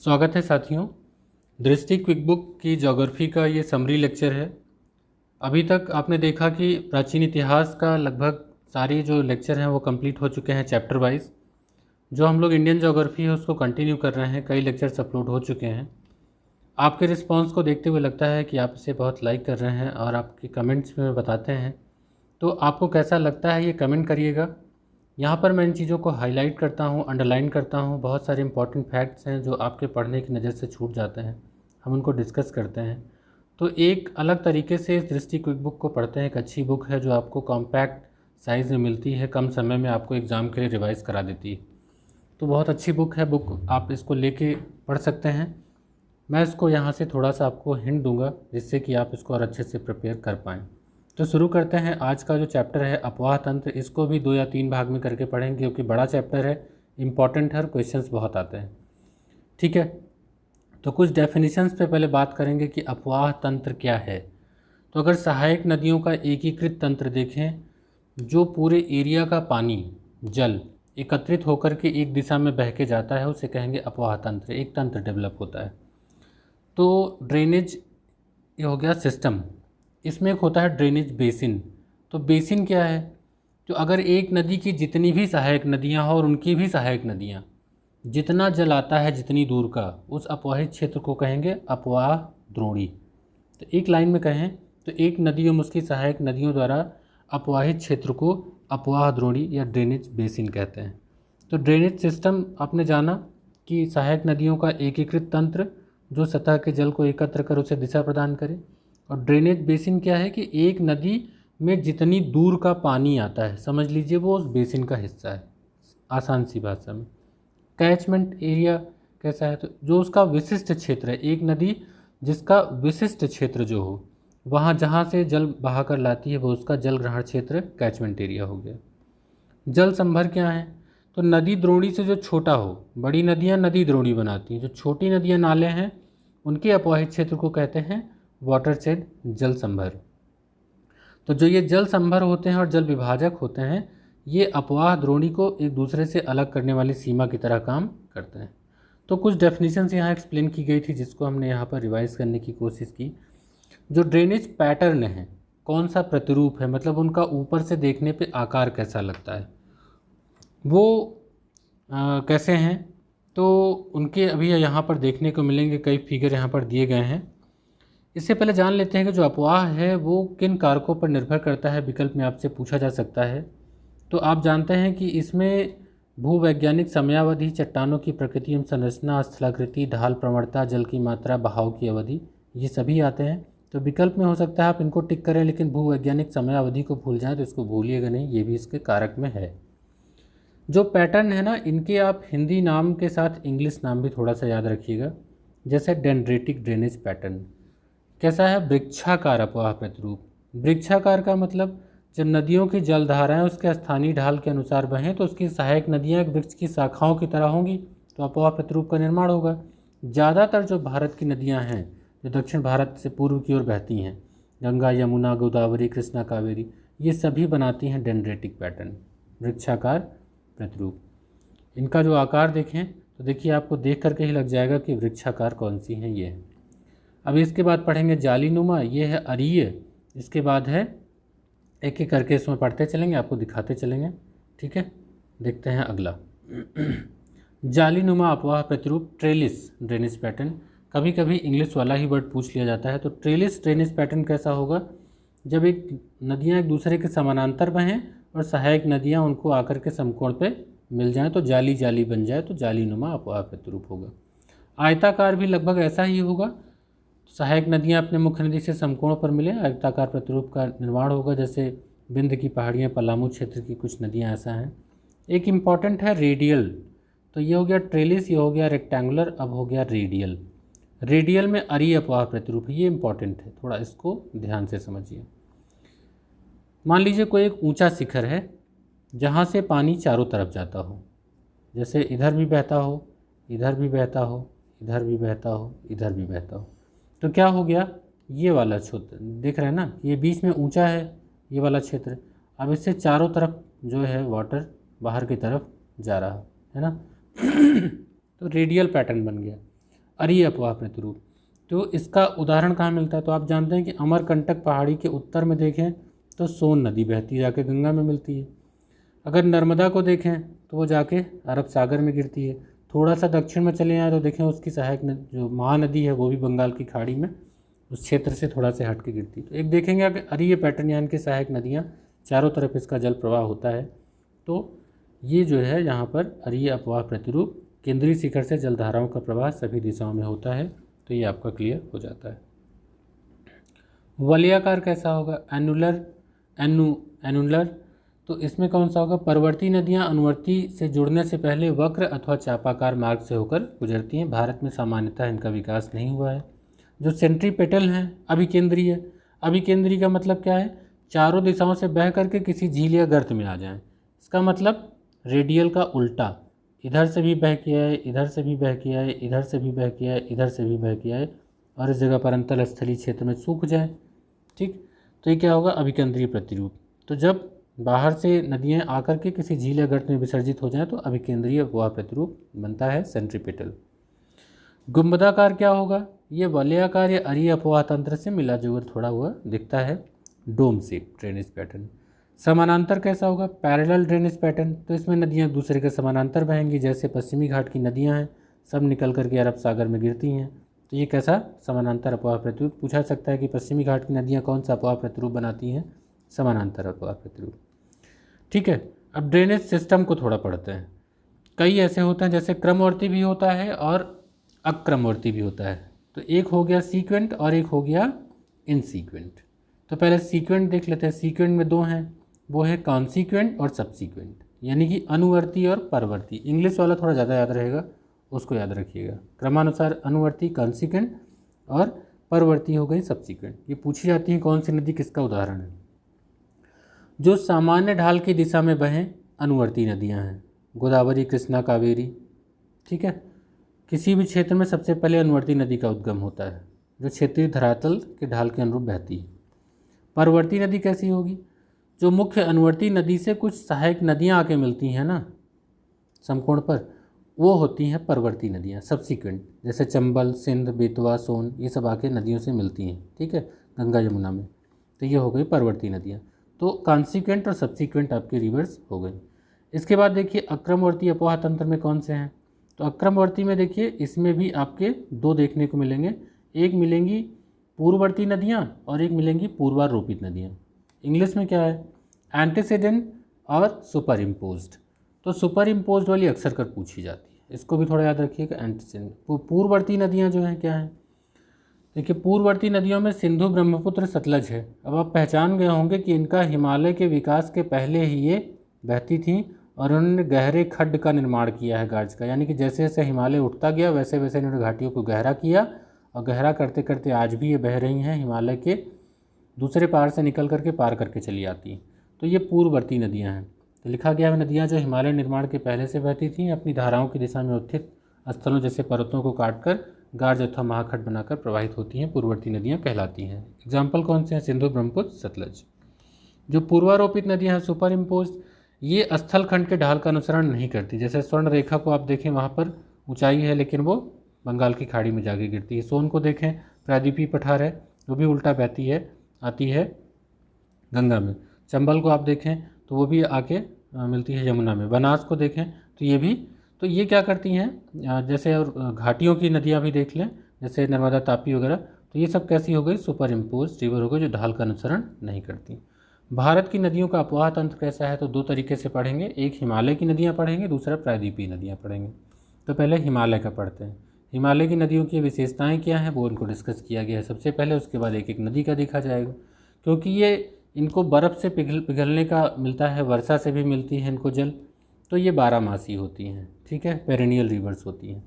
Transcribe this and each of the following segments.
स्वागत है साथियों। दृष्टि क्विक बुक की ज्योग्राफी का ये समरी लेक्चर है। अभी तक आपने देखा कि प्राचीन इतिहास का लगभग सारे जो लेक्चर हैं वो कंप्लीट हो चुके हैं चैप्टर वाइज। जो हम लोग इंडियन ज्योग्राफी है उसको कंटिन्यू कर रहे हैं, कई लेक्चर्स अपलोड हो चुके हैं। आपके रिस्पांस को देखते हुए लगता है कि आप इसे बहुत लाइक कर रहे हैं और आपके कमेंट्स में बताते हैं, तो आपको कैसा लगता है ये कमेंट करिएगा। यहाँ पर मैं इन चीज़ों को हाईलाइट करता हूँ, अंडरलाइन करता हूँ। बहुत सारे इंपॉर्टेंट फैक्ट्स हैं जो आपके पढ़ने की नज़र से छूट जाते हैं, हम उनको डिस्कस करते हैं। तो एक अलग तरीके से इस दृष्टि क्विक बुक को पढ़ते हैं। एक अच्छी बुक है जो आपको कॉम्पैक्ट साइज़ में मिलती है, कम समय में आपको एग्ज़ाम के लिए रिवाइज़ करा देती है। तो बहुत अच्छी बुक है, बुक आप इसको लेके पढ़ सकते हैं। मैं इसको यहाँ से थोड़ा सा आपको हिंट दूंगा जिससे कि आप इसको और अच्छे से प्रिपेयर कर पाएँ। तो शुरू करते हैं। आज का जो चैप्टर है अपवाह तंत्र, इसको भी 2 या 3 भाग में करके पढ़ेंगे क्योंकि बड़ा चैप्टर है, इंपॉर्टेंट है और क्वेश्चंस बहुत आते हैं। ठीक है, तो कुछ डेफिनेशंस पे पहले बात करेंगे कि अपवाह तंत्र क्या है। तो अगर सहायक नदियों का एकीकृत तंत्र देखें, जो पूरे एरिया का पानी जल एकत्रित होकर के एक दिशा में बह के जाता है, उसे कहेंगे अपवाह तंत्र। एक तंत्र डेवलप होता है। तो ड्रेनेज ये हो गया सिस्टम, इसमें एक होता है ड्रेनेज बेसिन। तो बेसिन क्या है? तो अगर एक नदी की जितनी भी सहायक नदियाँ हो और उनकी भी सहायक नदियाँ, जितना जल आता है जितनी दूर का, उस अपवाहित क्षेत्र को कहेंगे अपवाह द्रोणी। तो एक लाइन में कहें तो एक नदी एवं उसकी सहायक नदियों द्वारा अपवाहित क्षेत्र को अपवाह द्रोणी या ड्रेनेज बेसिन कहते हैं। तो ड्रेनेज सिस्टम आपने जाना कि सहायक नदियों का एकीकृत तंत्र जो सतह के जल को एकत्र कर उसे दिशा प्रदान करे। और ड्रेनेज बेसिन क्या है कि एक नदी में जितनी दूर का पानी आता है, समझ लीजिए वो उस बेसिन का हिस्सा है, आसान सी भाषा में। कैचमेंट एरिया कैसा है? तो जो उसका विशिष्ट क्षेत्र है, एक नदी जिसका विशिष्ट क्षेत्र जो हो, वहाँ जहाँ से जल बहा कर लाती है वो उसका जल ग्रहण क्षेत्र कैचमेंट एरिया हो गया। जल संभर क्या है? तो नदी द्रोणी से जो छोटा हो, बड़ी नदियाँ नदी द्रोणी बनाती हैं, जो छोटी नदियाँ नाले हैं उनके अपवाहित क्षेत्र को कहते हैं वाटरशेड जल संभर। तो जो ये जल संभर होते हैं और जल विभाजक होते हैं, ये अपवाह द्रोणी को एक दूसरे से अलग करने वाली सीमा की तरह काम करते हैं। तो कुछ डेफिनेशंस यहाँ एक्सप्लेन की गई थी जिसको हमने यहाँ पर रिवाइज करने की कोशिश की। जो ड्रेनेज पैटर्न है, कौन सा प्रतिरूप है, मतलब उनका ऊपर से देखने पे आकार कैसा लगता है, वो कैसे हैं, तो उनके अभी यहाँ पर देखने को मिलेंगे। कई फिगर यहाँ पर दिए गए हैं। इससे पहले जान लेते हैं कि जो अपवाह है वो किन कारकों पर निर्भर करता है, विकल्प में आपसे पूछा जा सकता है। तो आप जानते हैं कि इसमें भूवैज्ञानिक समयावधि, चट्टानों की प्रकृति एवं संरचना, स्थलाकृति, ढाल प्रवणता, जल की मात्रा, बहाव की अवधि, ये सभी आते हैं। तो विकल्प में हो सकता है आप इनको टिक करें, लेकिन भूवैज्ञानिक समयावधि को भूल जाएं तो इसको भूलिएगा नहीं, ये भी इसके कारक में है। जो पैटर्न है ना, इनके आप हिंदी नाम के साथ इंग्लिश नाम भी थोड़ा सा याद रखिएगा। जैसे डेंड्रेटिक ड्रेनेज पैटर्न कैसा है? वृक्षाकार अपवाह प्रतिरूप। वृक्षाकार का मतलब जब नदियों की जलधाराएं उसके स्थानीय ढाल के अनुसार बहें तो उसकी सहायक नदियां एक वृक्ष की शाखाओं की तरह होंगी, तो अपवाह प्रतिरूप का निर्माण होगा। ज़्यादातर जो भारत की नदियां हैं जो दक्षिण भारत से पूर्व की ओर बहती हैं, गंगा, यमुना, गोदावरी, कृष्णा, कावेरी, ये सभी बनाती हैं डेंड्रेटिक पैटर्न, वृक्षाकार प्रतिरूप। इनका जो आकार देखें तो देखिए आपको देख करके ही लग जाएगा कि वृक्षाकार कौन सी हैं ये। अब इसके बाद पढ़ेंगे जालीनुमा, ये है अरीय। इसके बाद है एक एक करके इसमें पढ़ते चलेंगे, आपको दिखाते चलेंगे। ठीक है, देखते हैं अगला। जालीनुमा अपवाह प्रतिरूप, ट्रेलिस ड्रेनेज पैटर्न। कभी कभी इंग्लिश वाला ही वर्ड पूछ लिया जाता है। तो ट्रेलिस ड्रेनेज पैटर्न कैसा होगा? जब एक नदियाँ एक दूसरे के समानांतर बहें और सहायक नदियाँ उनको आकर के समकोण पे मिल जाएं तो जाली जाली बन जाए, तो जालीनुमा अपवाह प्रतिरूप होगा। आयताकार भी लगभग ऐसा ही होगा। सहायक नदियां अपने मुख्य नदी से समकोण पर मिले, आयताकार प्रतिरूप का निर्माण होगा। जैसे बिंद की पहाड़ियाँ, पलामू क्षेत्र की कुछ नदियां ऐसा हैं। एक इम्पॉर्टेंट है रेडियल। तो ये हो गया ट्रेलिस, ये हो गया रेक्टेंगुलर, अब हो गया रेडियल। रेडियल में अरीय अपवाह प्रतिरूप है, ये इंपॉर्टेंट है, थोड़ा इसको ध्यान से समझिए। मान लीजिए कोई एक ऊंचा शिखर है जहाँ से पानी चारों तरफ जाता हो, जैसे इधर भी बहता हो, इधर भी बहता हो, इधर भी बहता हो, इधर भी बहता हो। तो क्या हो गया? ये वाला क्षेत्र देख रहे हैं ना, ये बीच में ऊंचा है ये वाला क्षेत्र। अब इससे चारों तरफ जो है वाटर बाहर की तरफ जा रहा है ना। तो रेडियल पैटर्न बन गया। अरीय अपवाह प्रतिरूप। तो इसका उदाहरण कहाँ मिलता है? तो आप जानते हैं कि अमरकंटक पहाड़ी के उत्तर में देखें तो सोन नदी बहती जाके गंगा में मिलती है। अगर नर्मदा को देखें तो वो जाके अरब सागर में गिरती है। थोड़ा सा दक्षिण में चले आए तो देखें उसकी सहायक जो महानदी है वो भी बंगाल की खाड़ी में उस क्षेत्र से थोड़ा से हट के गिरती है। तो एक देखेंगे अगर अरीय पैटर्न यानी कि सहायक नदियाँ चारों तरफ इसका जल प्रवाह होता है, तो ये जो है यहाँ पर अरीय अपवाह प्रतिरूप केंद्रीय शिखर से जलधाराओं का प्रवाह सभी दिशाओं में होता है। तो ये आपका क्लियर हो जाता है। वलयाकार कैसा होगा? एनुलर। तो इसमें कौन सा होगा? परवर्ती नदियाँ अनुवर्ती से जुड़ने से पहले वक्र अथवा चापाकार मार्ग से होकर गुजरती हैं। भारत में सामान्यतः इनका विकास नहीं हुआ है। जो सेंट्रीपेटल हैं अभिकेंद्रीय। अभिकेंद्रीय का मतलब क्या है? चारों दिशाओं से बह करके किसी झील या गर्त में आ जाएं। इसका मतलब रेडियल का उल्टा, इधर से भी बह के आए, इधर से भी बह के आए, इधर से भी बह के आए, इधर से भी बह के आए और इस जगह पर अंतल स्थलीय क्षेत्र में सूख जाए। ठीक, तो ये क्या होगा? अभिकेंद्रीय प्रतिरूप। तो जब बाहर से नदियाँ आकर के किसी झील या गर्त में विसर्जित हो जाएं तो अभिकेंद्रीय अपवाह प्रतिरूप बनता है सेंट्रीपेटल। गुंबदाकार क्या होगा? ये वलयाकार या अरीय अपवाह तंत्र से मिला जुला थोड़ा हुआ दिखता है। Dome shape drainage pattern. समानांतर कैसा होगा? Parallel drainage pattern. तो इसमें नदियाँ दूसरे के समानांतर बहेंगी, जैसे पश्चिमी घाट की नदियाँ हैं सब निकल करके अरब सागर में गिरती हैं। तो ये कैसा समानांतर अपवाह प्रतिरूप? पूछा सकता है कि पश्चिमी घाट की नदियाँ कौन सा अपवाह प्रतिरूप बनाती हैं? समानांतर अपवाह प्रतिरूप। ठीक है, अब ड्रेनेज सिस्टम को थोड़ा पढ़ते हैं। कई ऐसे होते हैं जैसे क्रमवर्ती भी होता है और अक्रमवर्ती भी होता है। तो एक हो गया सीक्वेंट और एक हो गया इनसीक्वेंट। तो पहले सीक्वेंट देख लेते हैं। सीक्वेंट में दो हैं, वो है कॉन्सीक्वेंट और सबसीक्वेंट, यानी कि अनुवर्ती और परवर्ती। इंग्लिश वाला थोड़ा ज़्यादा याद रहेगा, उसको याद रखिएगा। क्रमानुसार अनुवर्ती कॉन्सीक्वेंट और परवर्ती हो गई सबसीक्वेंट। ये पूछी जाती है कौन सी नदी किसका उदाहरण है। जो सामान्य ढाल की दिशा में बहें अनुवर्ती नदियाँ हैं, गोदावरी, कृष्णा, कावेरी। ठीक है, किसी भी क्षेत्र में सबसे पहले अनुवर्ती नदी का उद्गम होता है जो क्षेत्रीय धरातल के ढाल के अनुरूप बहती है। परवर्ती नदी कैसी होगी? जो मुख्य अनुवर्ती नदी से कुछ सहायक नदियाँ आके मिलती हैं ना समकोण पर, वो होती हैं परवर्ती नदियाँ, सबसीक्वेंट। जैसे चंबल, सिंध, बेतवा, सोन, ये सब आके नदियों से मिलती हैं। ठीक है, गंगा यमुना में। तो ये हो गई परवर्ती नदियाँ। तो कॉन्सीक्वेंट और सबसीक्वेंट आपके रिवर्स हो गई। इसके बाद देखिए अक्रमवर्ती अपवाह तंत्र में कौन से हैं। तो अक्रमवर्ती में देखिए इसमें भी आपके दो देखने को मिलेंगे। एक मिलेंगी पूर्ववर्ती नदियाँ और एक मिलेंगी पूर्वारोपित नदियाँ। इंग्लिश में क्या है? एंटीसीडेंट और सुपर इम्पोज्ड। तो सुपर इम्पोज्ड वाली अक्सर कर पूछी जाती है, इसको भी थोड़ा याद रखिएगा। एंटीसीडेंट पूर्ववर्ती नदियाँ जो हैं क्या हैं? देखिए पूर्ववर्ती नदियों में सिंधु, ब्रह्मपुत्र, सतलज है। अब आप पहचान गए होंगे कि इनका हिमालय के विकास के पहले ही ये बहती थीं और उन्होंने गहरे खड्ड का निर्माण किया है गाज का, यानी कि जैसे जैसे हिमालय उठता गया वैसे वैसे इन्होंने घाटियों को गहरा किया और गहरा करते करते आज भी ये बह रही हैं, हिमालय के दूसरे पार से निकल करके पार करके चली आती हैं। तो ये पूर्ववर्ती नदियाँ हैं। तो लिखा गया है नदियाँ जो हिमालय निर्माण के पहले से बहती थीं अपनी धाराओं की दिशा में उत्थित स्थलों जैसे पर्वतों को काटकर गार्ज अथवा महाखंड बनाकर प्रवाहित होती हैं, पूर्ववर्ती नदियाँ कहलाती हैं। एग्जाम्पल कौन से हैं? सिंधु, ब्रह्मपुत्र, सतलज। जो पूर्वारोपित नदियाँ हैं सुपर इम्पोज्ड, ये स्थल खंड के ढाल का अनुसरण नहीं करती। जैसे स्वर्ण रेखा को आप देखें, वहाँ पर ऊंचाई है लेकिन वो बंगाल की खाड़ी में जाके गिरती है। सोन को देखें, प्रायद्वीपीय पठार है, वो भी उल्टा बहती है, आती है गंगा में। चंबल को आप देखें तो वो भी आके मिलती है यमुना में। बनास को देखें तो ये भी, तो ये क्या करती हैं, जैसे और घाटियों की नदियाँ भी देख लें जैसे नर्मदा, तापी वगैरह, तो ये सब कैसी हो गई? सुपर इम्पोज रिवर हो गई जो ढाल का अनुसरण नहीं करती। भारत की नदियों का अपवाह तंत्र कैसा है? तो दो तरीके से पढ़ेंगे, एक हिमालय की नदियाँ पढ़ेंगे, दूसरा प्रायद्वीपीय नदियाँ पढ़ेंगे। तो पहले हिमालय का पढ़ते हैं। हिमालय की नदियों की विशेषताएँ क्या हैं वो इनको डिस्कस किया गया है सबसे पहले, उसके बाद एक एक नदी का देखा जाएगा। क्योंकि ये इनको बर्फ़ से पिघलने का मिलता है, वर्षा से भी मिलती है इनको जल, तो ये 12 मासी होती हैं। ठीक है, पेरेनियल रिवर्स होती हैं।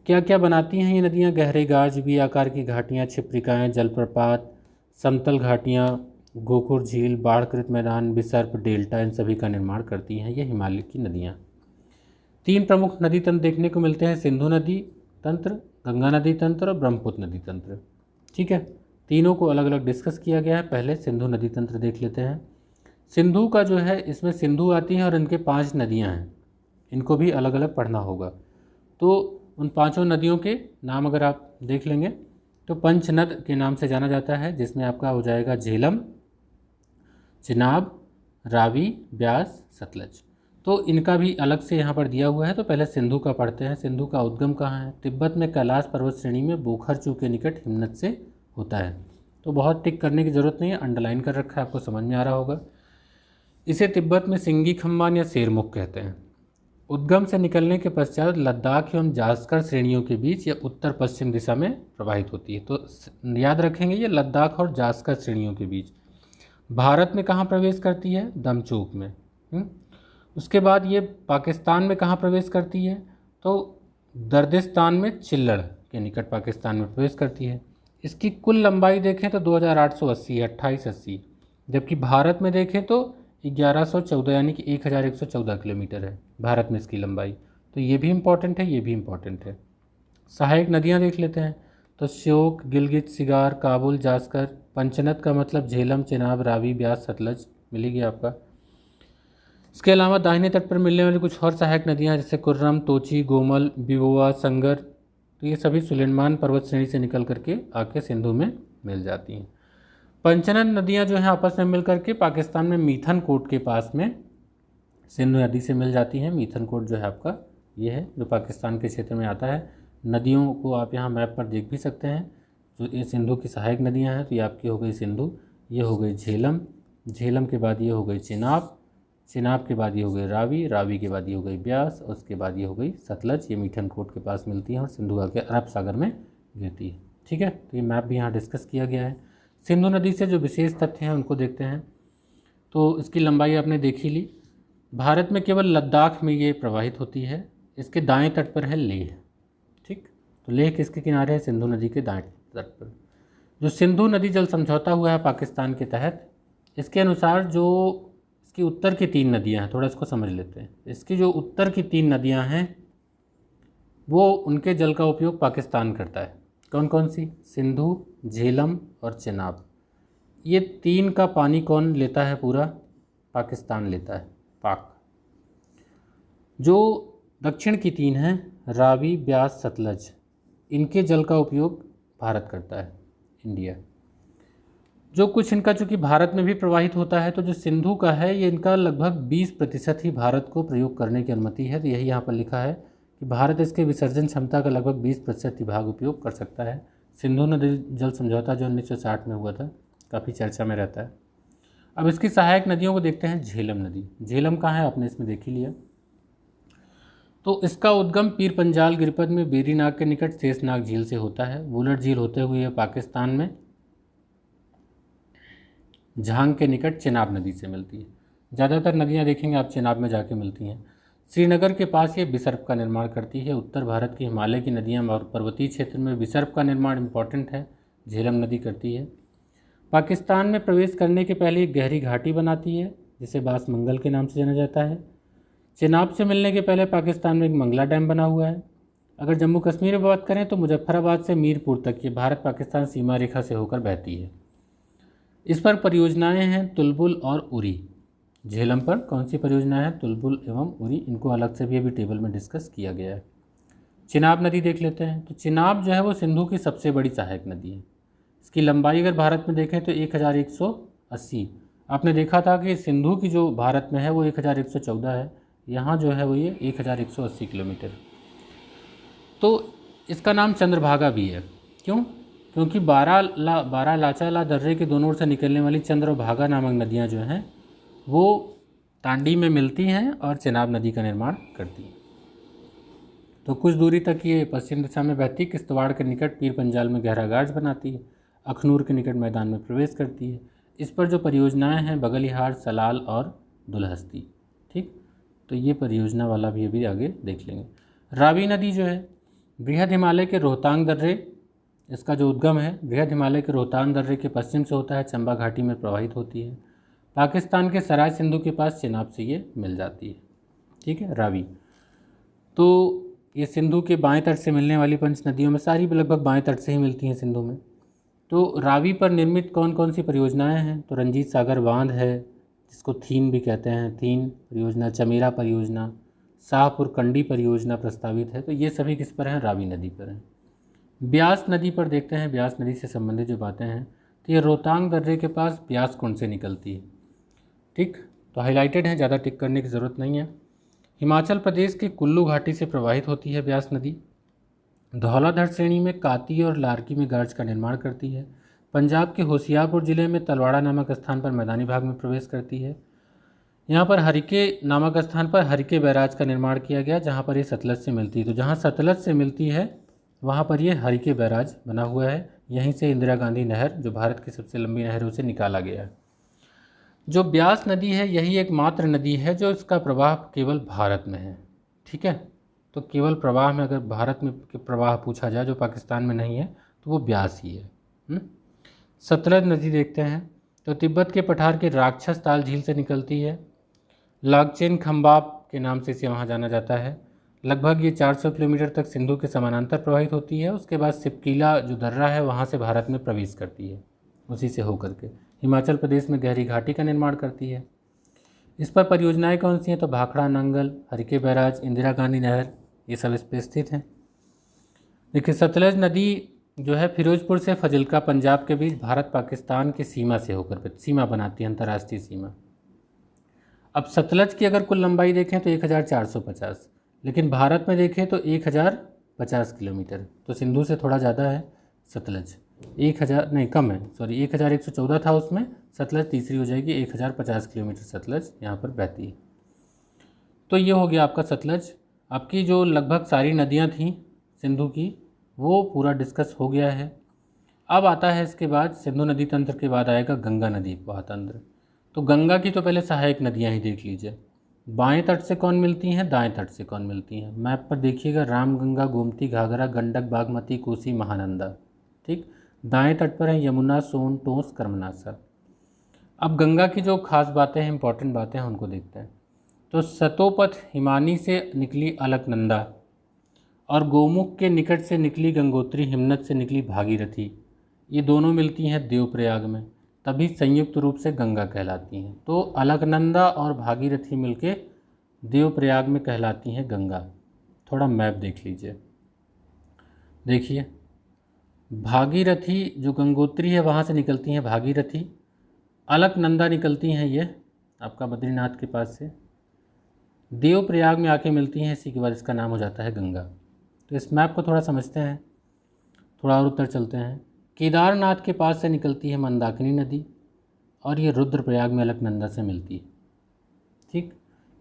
क्या क्या बनाती हैं ये नदियाँ? गहरे गाज, वी आकार की घाटियाँ, क्षिप्रिकाएँ, जलप्रपात, समतल घाटियाँ, गोकुर झील, बाढ़कृत मैदान, विसर्प, डेल्टा, इन सभी का निर्माण करती हैं ये हिमालय की नदियाँ। 3 प्रमुख नदी तंत्र देखने को मिलते हैं, सिंधु नदी तंत्र, गंगा नदी तंत्र और ब्रह्मपुत्र नदी तंत्र। ठीक है, तीनों को अलग अलग डिस्कस किया गया है। पहले सिंधु नदी तंत्र देख लेते हैं। सिंधु का जो है, इसमें सिंधु आती हैं और इनके 5 नदियाँ हैं, इनको भी अलग अलग पढ़ना होगा। तो उन पांचों नदियों के नाम अगर आप देख लेंगे तो पंचनद के नाम से जाना जाता है, जिसमें आपका हो जाएगा झेलम, चिनाब, रावी, ब्यास, सतलज। तो इनका भी अलग से यहाँ पर दिया हुआ है। तो पहले सिंधु का पढ़ते हैं। सिंधु का उद्गम कहाँ है? तिब्बत में कैलाश पर्वत श्रेणी में बोखरचू के निकट हिमनद से होता है। तो बहुत टिक करने की ज़रूरत नहीं है, अंडरलाइन कर रखा है, आपको समझ में आ रहा होगा। इसे तिब्बत में सिंगी खम्बान या शेरमुख कहते हैं। उद्गम से निकलने के पश्चात लद्दाख एवं जास्कर श्रेणियों के बीच या उत्तर पश्चिम दिशा में प्रवाहित होती है। तो याद रखेंगे ये लद्दाख और जास्कर श्रेणियों के बीच। भारत में कहाँ प्रवेश करती है? दमचूक में। उसके बाद ये पाकिस्तान में कहाँ प्रवेश करती है? तो दर्दिस्तान में चिल्लड़ के निकट पाकिस्तान में प्रवेश करती है। इसकी कुल लंबाई देखें तो 2880 है, 2880, जबकि भारत में देखें तो 1114 यानी कि 1114 किलोमीटर है भारत में इसकी लंबाई। तो ये भी इम्पॉर्टेंट है, ये भी इम्पॉर्टेंट है। सहायक नदियाँ देख लेते हैं। तो श्योक, गिलगित, सिगार, काबुल, जास्कर। पंचनद का मतलब झेलम, चिनाब, रावी, ब्यास, सतलज मिलेगी आपका। इसके अलावा दाहिने तट पर मिलने वाली कुछ और सहायक नदियाँ जैसे कुर्रम, तोची, गोमल, बिवोआ, संगर, तो ये सभी सुलेमान पर्वत श्रेणी से निकल करके आके सिंधु में मिल जाती हैं। पंचनद नदियाँ जो हैं आपस में मिल करके पाकिस्तान में मीथन कोट के पास में सिंधु नदी से मिल जाती हैं। मीथन कोट जो है आपका ये है जो पाकिस्तान के क्षेत्र में आता है। नदियों को आप यहाँ मैप पर देख भी सकते हैं। जो ये सिंधु की सहायक नदियाँ हैं तो ये आपकी हो गई सिंधु, ये हो गई झेलम, झेलम के बाद ये हो गई चिनाब, चिनाब के बाद ये हो गई रावी, रावी के बाद ये हो गई ब्यास, और उसके बाद ये हो गई सतलज। ये मीठन कोट के पास मिलती है और सिंधु आके अरब सागर में गिरती है। ठीक है, तो ये मैप भी यहाँ डिस्कस किया गया है। सिंधु नदी से जो विशेष तथ्य हैं उनको देखते हैं। तो इसकी लंबाई आपने देखी ली। भारत में केवल लद्दाख में ये प्रवाहित होती है। इसके दाएं तट पर है लेह। ठीक, तो लेह किसके किनारे है? सिंधु नदी के दाएं तट पर। जो सिंधु नदी जल समझौता हुआ है पाकिस्तान के तहत, इसके अनुसार जो इसकी उत्तर की 3 नदियां हैं, थोड़ा इसको समझ लेते हैं। इसकी जो उत्तर की 3 नदियां हैं वो उनके जल का उपयोग पाकिस्तान करता है। कौन कौन सी? सिंधु, झेलम और चिनाब। ये 3 का पानी कौन लेता है? पूरा पाकिस्तान लेता है, पाक। जो दक्षिण की 3 हैं, रावी, ब्यास, सतलज, इनके जल का उपयोग भारत करता है, इंडिया। जो कुछ इनका चूँकि भारत में भी प्रवाहित होता है, तो जो सिंधु का है ये इनका लगभग 20% ही भारत को प्रयोग करने की अनुमति है। तो यही यहाँ पर लिखा है कि भारत इसके विसर्जन क्षमता का लगभग 20% ही भाग उपयोग कर सकता है। सिंधु नदी जल समझौता जो 1960 में हुआ था, काफ़ी चर्चा में रहता है। अब इसकी सहायक नदियों को देखते हैं। झेलम नदी, झेलम कहाँ है आपने इसमें देख ही लिया। तो इसका उद्गम पीर पंजाल गिरपद में बेरीनाग के निकट शेषनाग झील से होता है। वुलर झील होते हुए पाकिस्तान में झांग के निकट चिनाब नदी से मिलती है। ज़्यादातर नदियाँ देखेंगे आप चिनाब में जाके मिलती हैं। श्रीनगर के पास ये विसर्प का निर्माण करती है। उत्तर भारत की हिमालय की नदियाँ और पर्वतीय क्षेत्र में विसर्प का निर्माण इम्पॉर्टेंट है, झेलम नदी करती है। पाकिस्तान में प्रवेश करने के पहले एक गहरी घाटी बनाती है जिसे बासमंगल के नाम से जाना जाता है। चिनाब से मिलने के पहले पाकिस्तान में एक मंगला डैम बना हुआ है। अगर जम्मू कश्मीर में बात करें तो मुजफ्फराबाद से मीरपुर तक ये भारत पाकिस्तान सीमा रेखा से होकर बहती है। इस पर परियोजनाएं हैं तुलबुल और उरी। झेलम पर कौन सी परियोजनाएं हैं? तुलबुल एवं उरी। इनको अलग से भी अभी टेबल में डिस्कस किया गया है। चिनाब नदी देख लेते हैं। तो चिनाब जो है वो सिंधु की सबसे बड़ी सहायक नदी है। इसकी लंबाई अगर भारत में देखें तो 1180। आपने देखा था कि सिंधु की जो भारत में है वो 1114 है, यहाँ जो है वो ये 1180 किलोमीटर। तो इसका नाम चंद्रभागा भी है। क्यों? क्योंकि 12 लाचाला दर्रे के दोनों ओर से निकलने वाली चंद्र और भागा नामक नदियाँ जो हैं वो तांडी में मिलती हैं और चिनाब नदी का निर्माण करती हैं। तो कुछ दूरी तक ये पश्चिम दिशा में बहती, किश्तवाड़ के निकट पीर पंजाल में गहरा गाज बनाती है, अखनूर के निकट मैदान में प्रवेश करती है। इस पर जो परियोजनाएं हैं बगलिहार, सलाल और दुलहस्ती। ठीक, तो ये परियोजना वाला भी अभी आगे देख लेंगे। रावी नदी जो है बृहद हिमालय के रोहतांग दर्रे, इसका जो उद्गम है बृहद हिमालय के रोहतांग दर्रे के पश्चिम से होता है, चंबा घाटी में प्रवाहित होती है। पाकिस्तान के सराय सिंधु के पास चिनाब से ये मिल जाती है। ठीक है, रावी। तो ये सिंधु के बाएं तट से मिलने वाली पंच नदियों में सारी लगभग बाएं तट से ही मिलती हैं सिंधु में। तो रावी पर निर्मित कौन कौन सी परियोजनाएं हैं? तो रंजीत सागर बांध है जिसको थीन भी कहते हैं, थीन परियोजना, चमेरा परियोजना, शाहपुर कंडी परियोजना प्रस्तावित है। तो ये सभी किस पर हैं? रावी नदी पर हैं। ब्यास नदी पर देखते हैं, ब्यास नदी से संबंधित जो बातें हैं। तो ये रोहतांग दर्रे के पास ब्यास कुंड से निकलती है। ठीक, तो हाईलाइटेड है, ज़्यादा टिक करने की ज़रूरत नहीं है। हिमाचल प्रदेश की कुल्लू घाटी से प्रवाहित होती है ब्यास नदी। धौलाधर श्रेणी में काती और लारकी में गार्ज का निर्माण करती है। पंजाब के होशियारपुर जिले में तलवाड़ा नामक स्थान पर मैदानी भाग में प्रवेश करती है। यहाँ पर हरिके नामक स्थान पर हरिके बैराज का निर्माण किया गया, जहाँ पर ये सतलज से मिलती है। तो जहाँ सतलज से मिलती है वहाँ पर ये हरिके बैराज बना हुआ है। यहीं से इंदिरा गांधी नहर, जो भारत की सबसे लंबी नहरों से निकाला गया है। जो ब्यास नदी है यही एकमात्र नदी है जो इसका प्रवाह केवल भारत में है। ठीक है, तो केवल प्रवाह में अगर भारत में प्रवाह पूछा जाए जो पाकिस्तान में नहीं है तो वो ब्यास ही है। सतलज नदी देखते हैं, तो तिब्बत के पठार के राक्षस ताल झील से निकलती है। लागचेन खम्बाब के नाम से इसे वहाँ जाना जाता है। लगभग ये 400 किलोमीटर तक सिंधु के समानांतर प्रवाहित होती है। उसके बाद सिपकीला जो दर्रा है वहाँ से भारत में प्रवेश करती है, उसी से होकर के हिमाचल प्रदेश में गहरी घाटी का निर्माण करती है। इस पर परियोजनाएं कौन सी हैं? तो भाखड़ा नांगल, हरिके बैराज, इंदिरा गांधी नहर, ये सब इस पर स्थित हैं। देखिए, सतलज नदी जो है फिरोजपुर से फजिल्का पंजाब के बीच भारत पाकिस्तान की सीमा से होकर सीमा बनाती है, अंतर्राष्ट्रीय सीमा। अब सतलज की अगर कुल लंबाई देखें तो 1450, लेकिन भारत में देखें तो 1050 किलोमीटर। तो सिंधु से थोड़ा ज़्यादा है सतलज, 1000 नहीं कम है, सॉरी 1114 था उसमें, सतलज तीसरी हो जाएगी। 1050 किलोमीटर सतलज यहाँ पर बहती है। तो ये हो गया आपका सतलज। आपकी जो लगभग सारी नदियाँ थीं सिंधु की वो पूरा डिस्कस हो गया है। अब आता है इसके बाद सिंधु नदी तंत्र के बाद आएगा गंगा नदी महातंत्र। तो गंगा की तो पहले सहायक नदियाँ ही देख लीजिए। बाएं तट से कौन मिलती हैं, दाएं तट से कौन मिलती हैं। मैप पर देखिएगा, रामगंगा, गोमती, घाघरा, गंडक, बागमती, कोसी, महानंदा। ठीक, दाएं तट पर है यमुना, सोन, टोंस, कर्मनासा। अब गंगा की जो खास बातें हैं, इंपॉर्टेंट बातें हैं, उनको देखते हैं। तो सतोपथ हिमानी से निकली अलकनंदा और गोमुख के निकट से निकली गंगोत्री, हिमनद से निकली भागीरथी, ये दोनों मिलती हैं देवप्रयाग में, तभी संयुक्त रूप से गंगा कहलाती हैं। तो अलकनंदा और भागीरथी मिलके देवप्रयाग में कहलाती हैं गंगा। थोड़ा मैप देख लीजिए, देखिए भागीरथी जो गंगोत्री है वहाँ से निकलती हैं भागीरथी, अलकनंदा निकलती हैं ये आपका बद्रीनाथ के पास से, देवप्रयाग में आके मिलती हैं, इसी के बाद इसका नाम हो जाता है गंगा। तो इस मैप को थोड़ा समझते हैं, थोड़ा और उत्तर चलते हैं। केदारनाथ के पास से निकलती है मंदाकिनी नदी और ये रुद्रप्रयाग में अलकनंदा से मिलती है। ठीक,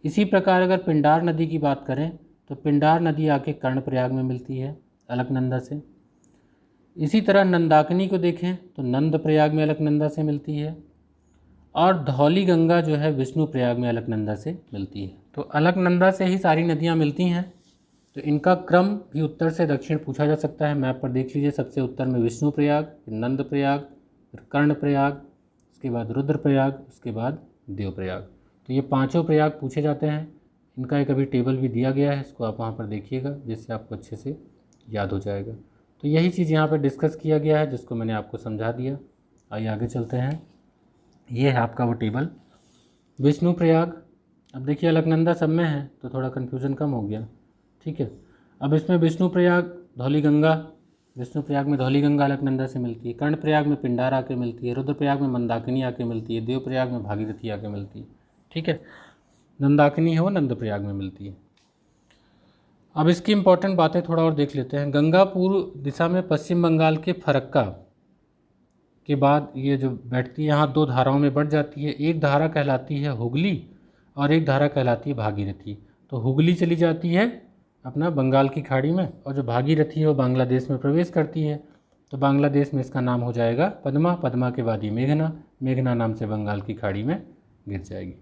इसी प्रकार अगर पिंडार नदी की बात करें तो पिंडार नदी आके कर्णप्रयाग में मिलती है अलकनंदा से। इसी तरह नंदाकिनी को देखें तो नंद प्रयाग में अलकनंदा से मिलती है, और धौली गंगा जो है विष्णु प्रयाग में अलकनंदा से मिलती है। तो अलकनंदा से ही सारी नदियाँ मिलती हैं। तो इनका क्रम भी उत्तर से दक्षिण पूछा जा सकता है। मैप पर देख लीजिए, सबसे उत्तर में विष्णु प्रयाग, फिर नंद प्रयाग, फिर कर्ण प्रयाग, उसके बाद रुद्र प्रयाग, उसके बाद देव प्रयाग। तो ये पांचों प्रयाग पूछे जाते हैं। इनका एक अभी टेबल भी दिया गया है, इसको आप वहाँ पर देखिएगा जिससे आपको अच्छे से याद हो जाएगा। तो यही चीज़ यहाँ पर डिस्कस किया गया है जिसको मैंने आपको समझा दिया। आइए आगे चलते हैं। ये है आपका वो टेबल विष्णु प्रयाग। अब देखिए अलकनंदा सब में है तो थोड़ा कन्फ्यूज़न कम हो गया। ठीक है, अब इसमें विष्णु प्रयाग धौली गंगा, विष्णु प्रयाग में धौली गंगा अलकनंदा से मिलती है, कर्ण प्रयाग में पिंडार आके मिलती है, रुद्र प्रयाग में मंदाकिनी आके मिलती है, देव प्रयाग में भागीरथी आके मिलती है। ठीक है, नंदाकिनी है वो नंद प्रयाग में मिलती है। अब इसकी इंपॉर्टेंट बातें थोड़ा और देख लेते हैं। गंगा पूर्व दिशा में पश्चिम बंगाल के फरक्का के बाद ये जो बैठती है यहाँ दो धाराओं में बढ़ जाती है। एक धारा कहलाती है हुगली और एक धारा कहलाती है भागीरथी। तो हुगली चली जाती है अपना बंगाल की खाड़ी में, और जो भागीरथी है वो बांग्लादेश में प्रवेश करती है। तो बांग्लादेश में इसका नाम हो जाएगा पद्मा, पद्मा के बाद ये मेघना, मेघना नाम से बंगाल की खाड़ी में गिर जाएगी।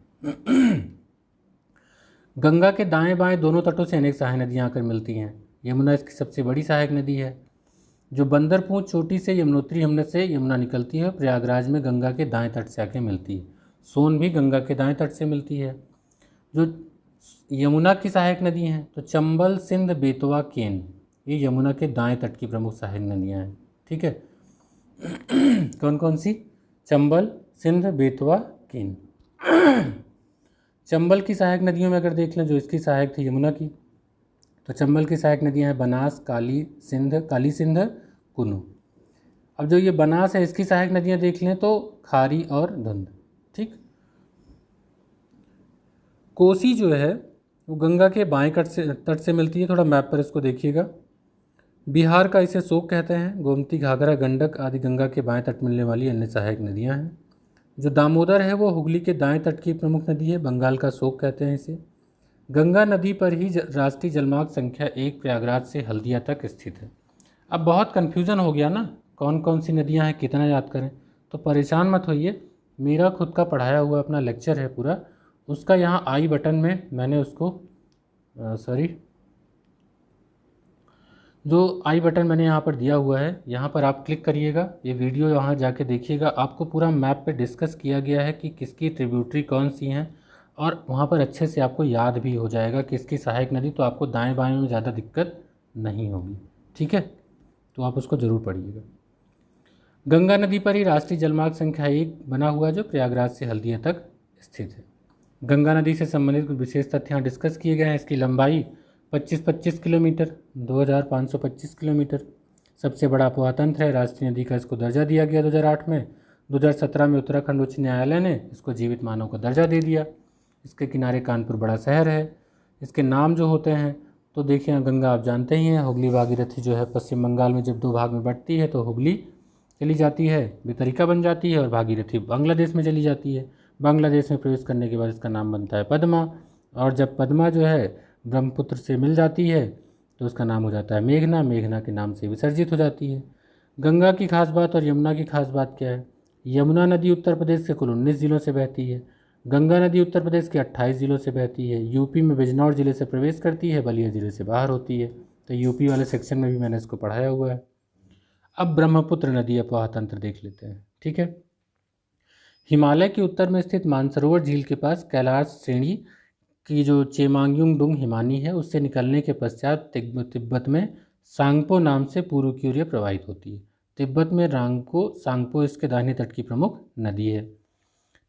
गंगा के दाएं बाएं दोनों तटों से अनेक सहायक नदियाँ आकर मिलती हैं। यमुना इसकी सबसे बड़ी सहायक नदी है। जो बंदरपूंछ चोटी से यमुनोत्री हिमनद से यमुना निकलती है, प्रयागराज में गंगा के दाएं तट से आके मिलती है। सोन भी गंगा के दाएं तट से मिलती है। जो यमुना की सहायक नदी हैं तो चंबल, सिंध, बेतवा, केन, ये यमुना के दाएं तट की प्रमुख सहायक नदियाँ हैं। ठीक है, कौन कौन सी? चंबल, सिंध, बेतवा, केन। चंबल की सहायक नदियों में अगर देख लें, जो इसकी सहायक थी यमुना की, तो चंबल की सहायक नदियाँ हैं बनास, काली सिंध, कुनु। अब जो ये बनास है इसकी सहायक नदियाँ देख लें तो खारी और धुंध। ठीक। कोसी जो है वो गंगा के बाएं तट से मिलती है। थोड़ा मैप पर इसको देखिएगा। बिहार का इसे शोक कहते हैं। गोमती, घाघरा, गंडक आदि गंगा के बाएं तट मिलने वाली अन्य सहायक नदियां हैं। जो दामोदर है वो हुगली के दाएं तट की प्रमुख नदी है। बंगाल का शोक कहते हैं इसे। गंगा नदी पर ही राष्ट्रीय जलमार्ग संख्या 1 प्रयागराज से हल्दिया तक स्थित है। अब बहुत कन्फ्यूज़न हो गया ना, कौन कौन सी नदियां हैं, कितना याद करें, तो परेशान मत होइए। मेरा खुद का पढ़ाया हुआ अपना लेक्चर है पूरा, उसका यहाँ आई बटन में मैंने उसको जो आई बटन मैंने यहाँ पर दिया हुआ है, यहाँ पर आप क्लिक करिएगा। ये वीडियो यहाँ जाके देखिएगा। आपको पूरा मैप पे डिस्कस किया गया है कि किसकी ट्रिब्यूटरी कौन सी हैं, और वहाँ पर अच्छे से आपको याद भी हो जाएगा किसकी सहायक नदी, तो आपको दाएं बाएं में ज़्यादा दिक्कत नहीं होगी। ठीक है, तो आप उसको ज़रूर पढ़िएगा। गंगा नदी पर ही राष्ट्रीय जलमार्ग संख्या 1 बना हुआ है, जो प्रयागराज से हल्दिया तक स्थित है। गंगा नदी से संबंधित कुछ विशेष तथ्य यहाँ डिस्कस किए गए हैं। इसकी लंबाई 25 किलोमीटर, 2525 किलोमीटर। सबसे बड़ा अफवाह है। राष्ट्रीय नदी का इसको दर्जा दिया गया 2008 में। 2017 में उत्तराखंड उच्च न्यायालय ने इसको जीवित मानव का दर्जा दे दिया। इसके किनारे कानपुर बड़ा शहर है। इसके नाम जो होते हैं, तो देखिए गंगा आप जानते ही हैं, हुगली भागीरथी जो है पश्चिम बंगाल में जब 2 भाग में बंटती है तो हुगली चली जाती है, वितरिका बन जाती है, और भागीरथी बांग्लादेश में चली जाती है। बांग्लादेश में प्रवेश करने के बाद इसका नाम बनता है पद्मा, और जब पद्मा जो है ब्रह्मपुत्र से मिल जाती है तो उसका नाम हो जाता है मेघना। मेघना के नाम से विसर्जित हो जाती है। गंगा की खास बात और यमुना की खास बात क्या है? यमुना नदी उत्तर प्रदेश के कुल 19 जिलों से बहती है। गंगा नदी उत्तर प्रदेश के 28 जिलों से बहती है। यूपी में बिजनौर जिले से प्रवेश करती है, बलिया जिले से बाहर होती है। तो यूपी वाले सेक्शन में भी मैंने इसको पढ़ाया हुआ है। अब ब्रह्मपुत्र नदी अफवाह तंत्र देख लेते हैं। ठीक है, हिमालय के उत्तर में स्थित मानसरोवर झील के पास कैलाश श्रेणी की जो चेमांगयुंग हिमानी है, उससे निकलने के पश्चात तिब्बत में सांगपो नाम से पूर्व की ओर यह प्रवाहित होती है। तिब्बत में सांगपो इसके दाहिने तट की प्रमुख नदी है।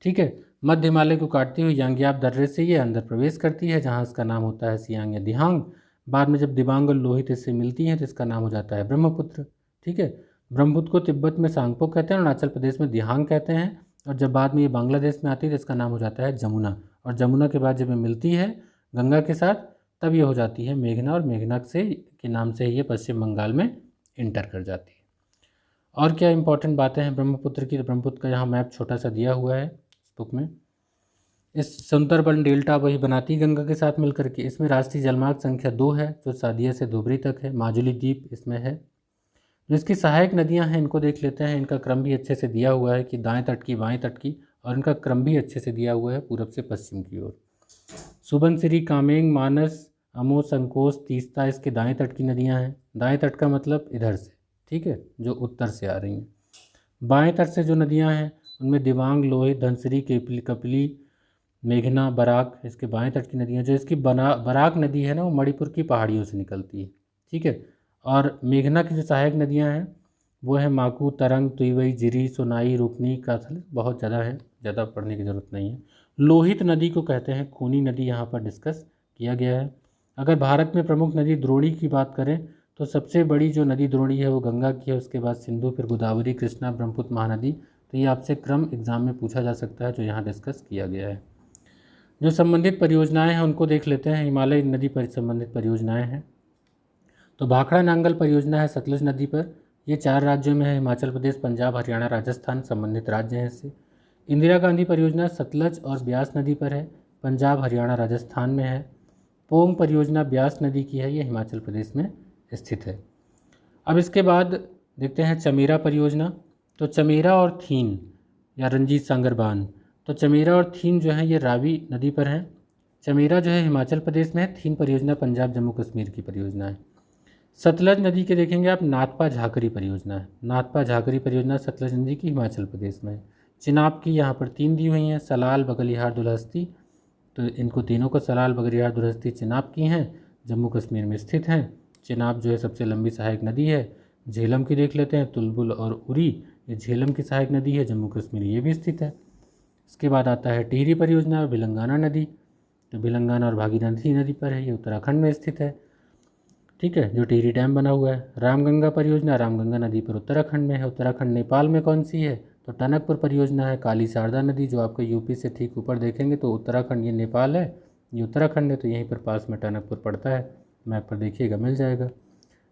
ठीक है, मध्य हिमालय को काटती हुई यांग्याप दर्रे से ये अंदर प्रवेश करती है, जहाँ इसका नाम होता है सियांग या दिहांग। बाद में जब दिबांग और लोहित इससे मिलती हैं तो इसका नाम हो जाता है ब्रह्मपुत्र। ठीक है, ब्रह्मपुत्र को तिब्बत में सांगपो कहते हैं, अरुणाचल प्रदेश में दिहांग कहते हैं, और जब बाद में ये बांग्लादेश में आती है तो इसका नाम हो जाता है जमुना। और जमुना के बाद जब ये मिलती है गंगा के साथ, तब ये हो जाती है मेघना, और मेघना से के नाम से ये पश्चिम बंगाल में इंटर कर जाती है। और क्या इंपॉर्टेंट बातें हैं ब्रह्मपुत्र की? तो ब्रह्मपुत्र का यहाँ मैप छोटा सा दिया हुआ है इस बुक में। इस सुंदरबन डेल्टा वही बनाती गंगा के साथ मिलकर के। इसमें राष्ट्रीय जलमार्ग संख्या 2 है, जो सादिया से धुबरी तक है। माजुली द्वीप इसमें है। जो इसकी सहायक नदियां हैं इनको देख लेते हैं। इनका क्रम भी अच्छे से दिया हुआ है कि दाएं तट की, बाएं तट की, और इनका क्रम भी अच्छे से दिया हुआ है पूरब से पश्चिम की ओर। सुबनसिरी, कामेंग, मानस, अमो, संकोच, तीस्ता इसके दाएं तट की नदियां हैं। दाएं तट का मतलब इधर से, ठीक है, जो उत्तर से आ रही हैं। बाएं तट से जो नदियां हैं उनमें दिबांग, लोहित, धनसिरी, कपिली, मेघना, बराक इसके बाएं तट की नदियां। जो इसकी बराक नदी है ना, वो मणिपुर की पहाड़ियों से निकलती है। ठीक है, और मेघना की जो सहायक नदियां हैं वो है माकू, तरंग, तुईवई, जिरी, सोनाई, रुकनी, काथल, बहुत ज़्यादा है, ज़्यादा पढ़ने की ज़रूरत नहीं है। लोहित नदी को कहते हैं खूनी नदी, यहाँ पर डिस्कस किया गया है। अगर भारत में प्रमुख नदी द्रोणी की बात करें तो सबसे बड़ी जो नदी द्रोणी है वो गंगा की है, उसके बाद सिंधु, फिर गोदावरी, कृष्णा, ब्रह्मपुत्र, महानदी। तो ये आपसे क्रम एग्जाम में पूछा जा सकता है, जो यहाँ डिस्कस किया गया है। जो संबंधित परियोजनाएं हैं उनको देख लेते हैं। हिमालय नदी पर संबंधित परियोजनाएं हैं तो भाखड़ा नांगल परियोजना है सतलज नदी पर। ये 4 राज्यों में है, हिमाचल प्रदेश, पंजाब, हरियाणा, राजस्थान संबंधित राज्य हैं इससे। इंदिरा गांधी परियोजना सतलज और ब्यास नदी पर है, पंजाब, हरियाणा, राजस्थान में है। पोंग परियोजना ब्यास नदी की है, ये हिमाचल प्रदेश में स्थित है। अब इसके बाद देखते हैं चमेरा परियोजना। तो चमेरा और थीन या रंजीत सागर बांध, तो चमेरा और थीन जो है ये रावी नदी पर हैं। चमेरा जो है हिमाचल प्रदेश में है, थीन परियोजना पंजाब, जम्मू कश्मीर की परियोजना है। सतलज नदी के देखेंगे आप, नाथपा झाकरी परियोजना है। नाथपा झाकरी परियोजना सतलज नदी की हिमाचल प्रदेश में है। चिनाब की यहाँ पर 3 दी हुई हैं, सलाल, बगलिहार, दुलहस्ती। तो इनको तीनों को, सलाल, बगलिहार, दुलहस्ती, चिनाब की हैं, जम्मू कश्मीर में स्थित हैं। चिनाब जो है सबसे लंबी सहायक नदी है। झेलम की देख लेते हैं, तुलबुल और उरी, ये झेलम की सहायक नदी है, जम्मू कश्मीर ये भी स्थित है। इसके बाद आता है टिहरी परियोजना, भिलंगाना नदी। तो भिलंगना और भागीरथी नदी पर है, ये उत्तराखंड में स्थित है। ठीक है, जो टिहरी डैम बना हुआ है। रामगंगा परियोजना रामगंगा नदी पर उत्तराखंड में है। उत्तराखंड नेपाल में कौन सी है, तो टनकपुर परियोजना है। काली शारदा नदी जो आपके यूपी से ठीक ऊपर देखेंगे तो उत्तराखंड, ये नेपाल है, ये उत्तराखंड है, तो यहीं पर पास में टनकपुर पड़ता है, मैप पर देखिएगा मिल जाएगा।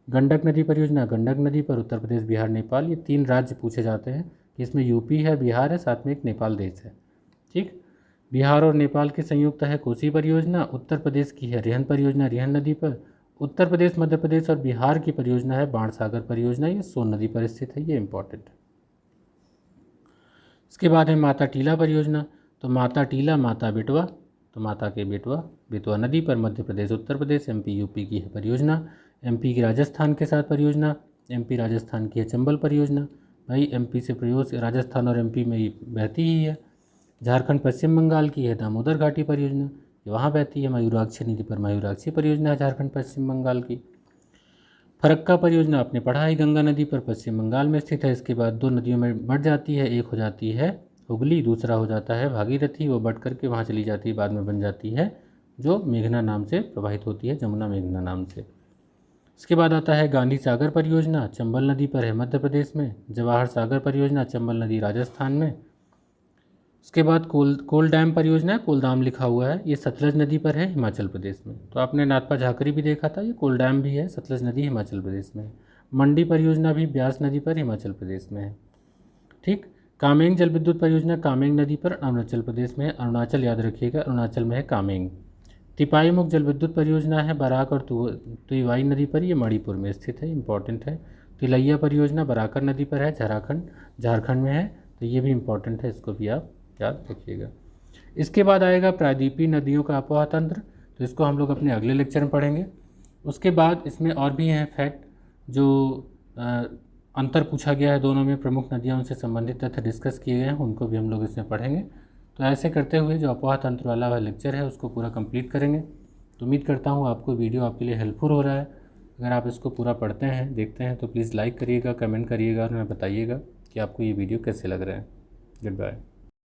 गंडक नदी परियोजना गंडक नदी पर उत्तर प्रदेश, बिहार, नेपाल, ये 3 राज्य पूछे जाते हैं कि इसमें यूपी है, बिहार है, साथ में एक नेपाल देश है। ठीक, बिहार और नेपाल की संयुक्त है कोसी परियोजना। उत्तर प्रदेश की है रिहंद परियोजना रिहंद नदी पर। उत्तर प्रदेश, मध्य प्रदेश और बिहार की परियोजना है बाणसागर परियोजना, ये सोन नदी पर स्थित है, ये इंपॉर्टेंट है। इसके बाद है माता टीला परियोजना। तो माता टीला, माता बेटवा, तो माता के बेटवा, बेतवा नदी पर मध्य प्रदेश, उत्तर प्रदेश, एमपी, यूपी की है परियोजना। एमपी की राजस्थान के साथ परियोजना, एमपी राजस्थान की है चंबल परियोजना। भाई एमपी से प्रयोग राजस्थान और एमपी में ही बहती ही है। झारखंड पश्चिम बंगाल की है दामोदर घाटी परियोजना, ये वहाँ बहती है। मयूराक्षी नदी पर मयूराक्षी परियोजना है झारखंड पश्चिम बंगाल की। फरक्का परियोजना आपने पढ़ा है, गंगा नदी पर पश्चिम बंगाल में स्थित है। इसके बाद 2 नदियों में बढ़ जाती है, एक हो जाती है हुगली, दूसरा हो जाता है भागीरथी, वो बढ़ करके वहाँ चली जाती है, बाद में बन जाती है जो मेघना नाम से प्रवाहित होती है, जमुना मेघना नाम से। इसके बाद आता है गांधी सागर परियोजना, चंबल नदी पर है मध्य प्रदेश में। जवाहर सागर परियोजना, चंबल नदी राजस्थान में। इसके बाद कोल डैम परियोजना है, कोलदाम लिखा हुआ है, ये सतलज नदी पर है, हिमाचल प्रदेश में। तो आपने नाथपा झाकरी भी देखा था, ये कोल डैम भी है, सतलज नदी हिमाचल प्रदेश में है। मंडी परियोजना भी ब्यास नदी पर हिमाचल प्रदेश में है। ठीक, कामेंग जल विद्युत परियोजना कामेंग नदी पर अरुणाचल प्रदेश में है, अरुणाचल याद रखिएगा, अरुणाचल में है कामेंग। तिपाईमुख जल विद्युत परियोजना है बराक और तुईवाई नदी पर, ये मणिपुर में स्थित है, इंपॉर्टेंट है। तिलैया परियोजना बराकर नदी पर है, झारखंड में है, तो ये भी इंपॉर्टेंट है, इसको भी आप याद रखिएगा। इसके बाद आएगा प्रायद्वीपीय नदियों का अपोहा तंत्र, तो इसको हम लोग अपने अगले लेक्चर में पढ़ेंगे। उसके बाद इसमें और भी हैं फैक्ट जो अंतर पूछा गया है दोनों में, प्रमुख नदियाँ उनसे संबंधित तथ्य डिस्कस किए गए हैं, उनको भी हम लोग इसमें पढ़ेंगे। तो ऐसे करते हुए जो अपोहा तंत्र वाला लेक्चर है उसको पूरा कंप्लीट करेंगे। तो उम्मीद करता हूँ आपको वीडियो आपके लिए हेल्पफुल हो रहा है। अगर आप इसको पूरा पढ़ते हैं, देखते हैं, तो प्लीज़ लाइक करिएगा, कमेंट करिएगा और हमें बताइएगा कि आपको ये वीडियो कैसे लग रहा है। Good bye.